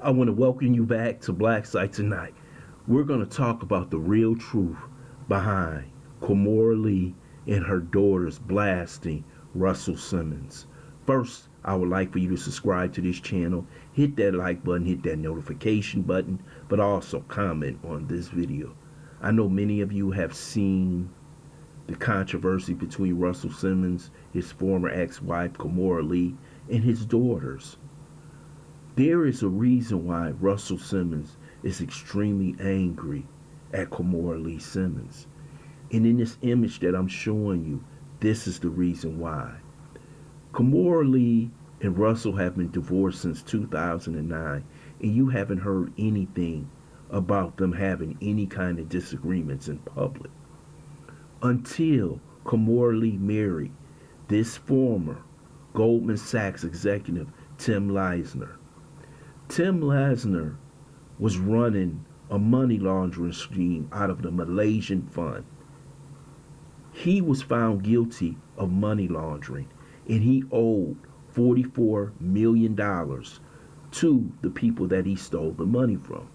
I want to welcome you back to Black Site tonight. We're going to talk about the real truth behind Kimora Lee and her daughters blasting Russell Simmons. First, I would like for you to subscribe to this channel, hit that like button, hit that notification button, but also comment on this video. I know many of you have seen the controversy between Russell Simmons, his former ex-wife Kimora Lee, and his daughters. There is a reason why Russell Simmons is extremely angry at Kimora Lee Simmons. And in this image that I'm showing you, this is the reason why. Kimora Lee and Russell have been divorced since 2009, and you haven't heard anything about them having any kind of disagreements in public. Until Kimora Lee married this former Goldman Sachs executive, Tim Leissner. Tim Leissner was running a money laundering scheme out of the Malaysian fund. He was found guilty of money laundering, and he owed $44 million to the people that he stole the money from.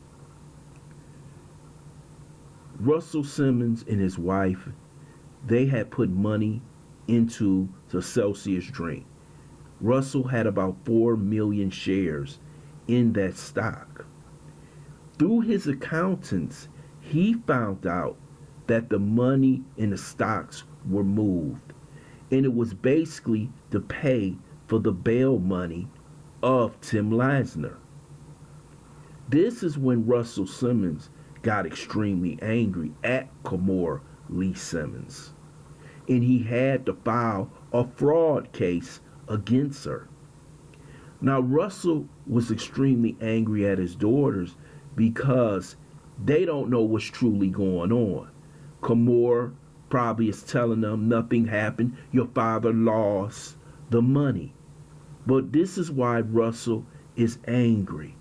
Russell Simmons and his wife, they had put money into the Celsius drink. Russell had about 4 million shares in that stock. Through his accountants, he found out that the money in the stocks were moved, and it was basically to pay for the bail money of Tim Leissner. This is when Russell Simmons got extremely angry at Kimora Lee Simmons, and he had to file a fraud case against her. Now, Russell was extremely angry at his daughters because they don't know what's truly going on. Kimora probably is telling them nothing happened. Your father lost the money. But this is why Russell is angry.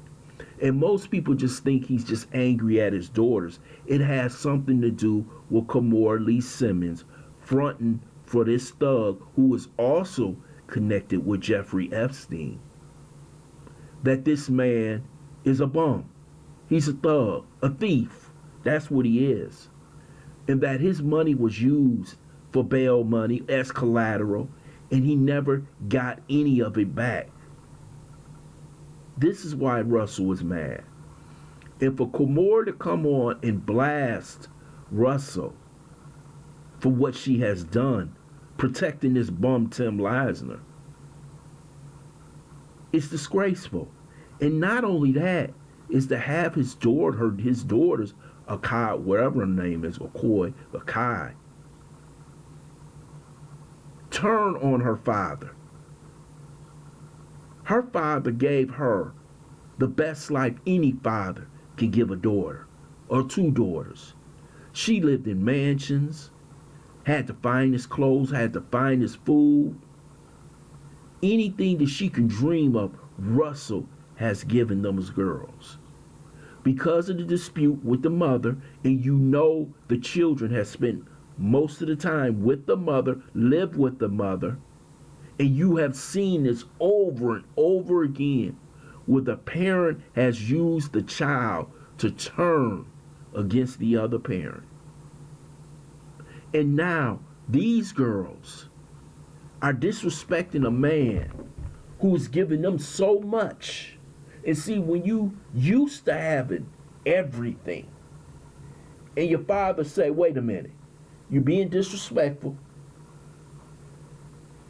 And most people just think he's just angry at his daughters. It has something to do with Kimora Lee Simmons fronting for this thug who is also connected with Jeffrey Epstein. That this man is a bum. He's a thug, a thief. That's what he is. And that his money was used for bail money as collateral, and he never got any of it back. This is why Russell was mad. And for Kimora to come on and blast Russell for what she has done, protecting this bum Tim Leissner, it's disgraceful. And not only that, is to have his daughters, Aoki, whatever her name is, Aoki, turn on her father. Her father gave her the best life any father can give a daughter, or two daughters. She lived in mansions, had the finest clothes, had the finest food. Anything that she can dream of, Russell has given them as girls. Because of the dispute with the mother, and you know the children have spent most of the time with the mother, lived with the mother, and you have seen this over and over again, where the parent has used the child to turn against the other parent. And now these girls are disrespecting a man who's given them so much. And see, when you used to having everything, and your father say, wait a minute, you're being disrespectful,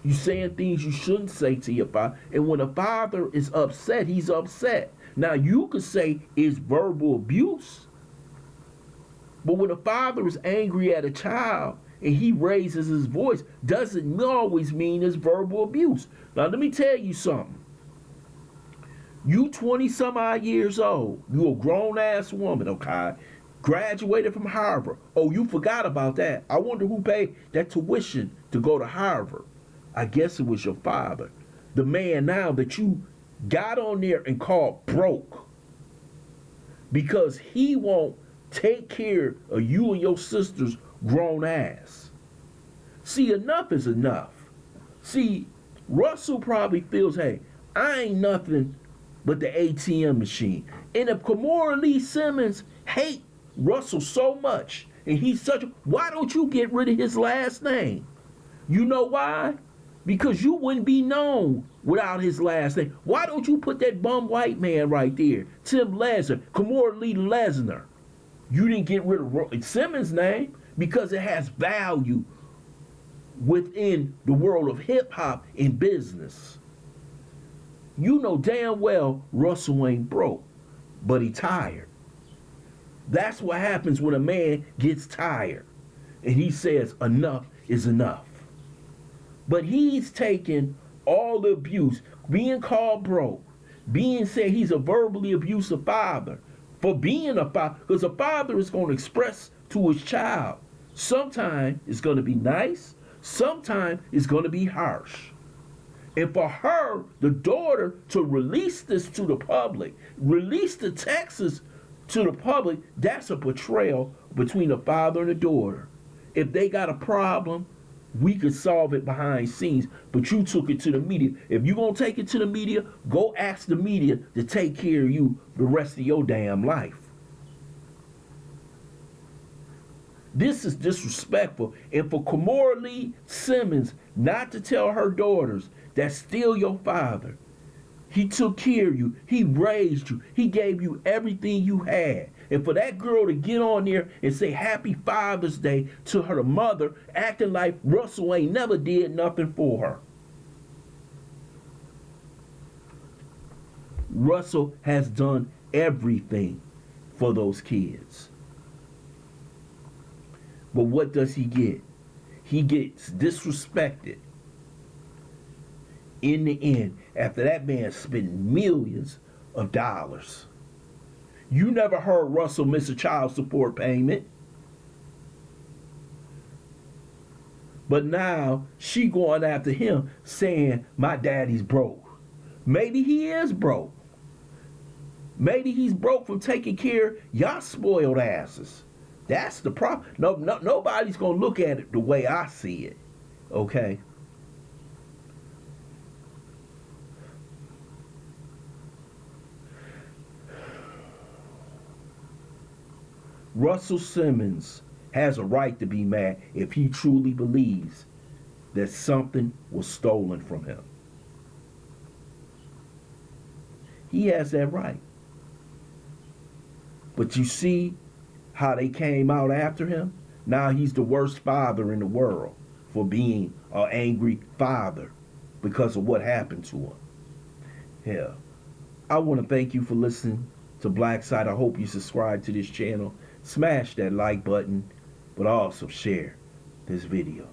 you're saying things you shouldn't say to your father, and when a father is upset, he's upset. Now you could say it's verbal abuse, but when a father is angry at a child and he raises his voice, doesn't always mean it's verbal abuse. Now let me tell you something. You 20 some odd years old, you a grown ass woman, okay? Graduated from Harvard. Oh, you forgot about that. I wonder who paid that tuition to go to Harvard. I guess it was your father. The man now that you got on there and called broke because he won't take care of you and your sister's grown ass. See, enough is enough. See, Russell probably feels, hey, I ain't nothing but the ATM machine. And if Kimora Lee Simmons hate Russell so much, and he's such a, why don't you get rid of his last name? You know why? Because you wouldn't be known without his last name. Why don't you put that bum white man right there? Tim Lesnar, Kimora Lee Lesnar. You didn't get rid of Simmons' name because it has value within the world of hip hop and business. You know damn well Russell ain't broke, but he tired. That's what happens when a man gets tired and he says enough is enough. But he's taken all the abuse, being called broke, being said he's a verbally abusive father, for being a father, because a father is going to express to his child. Sometimes it's going to be nice, sometimes it's going to be harsh. And for her, the daughter, to release this to the public, release the texts to the public, that's a betrayal between a father and a daughter. If they got a problem, we could solve it behind scenes, but you took it to the media. If you're going to take it to the media, go ask the media to take care of you the rest of your damn life. This is disrespectful. And for Kimora Lee Simmons not to tell her daughters that's still your father. He took care of you. He raised you. He gave you everything you had. And for that girl to get on there and say Happy Father's Day to her mother, acting like Russell ain't never did nothing for her. Russell has done everything for those kids. But what does he get? He gets disrespected. In the end, after that man spent millions of dollars. You never heard Russell miss a child support payment. But now she going after him saying my daddy's broke. Maybe he is broke. Maybe he's broke from taking care of y'all spoiled asses. That's the problem. Nobody's going to look at it the way I see it. Okay? Russell Simmons has a right to be mad if he truly believes that something was stolen from him. He has that right. But you see how they came out after him? Now he's the worst father in the world for being an angry father because of what happened to him. Hell, I want to thank you for listening to Black Side. I hope you subscribe to this channel. Smash that like button, but also share this video.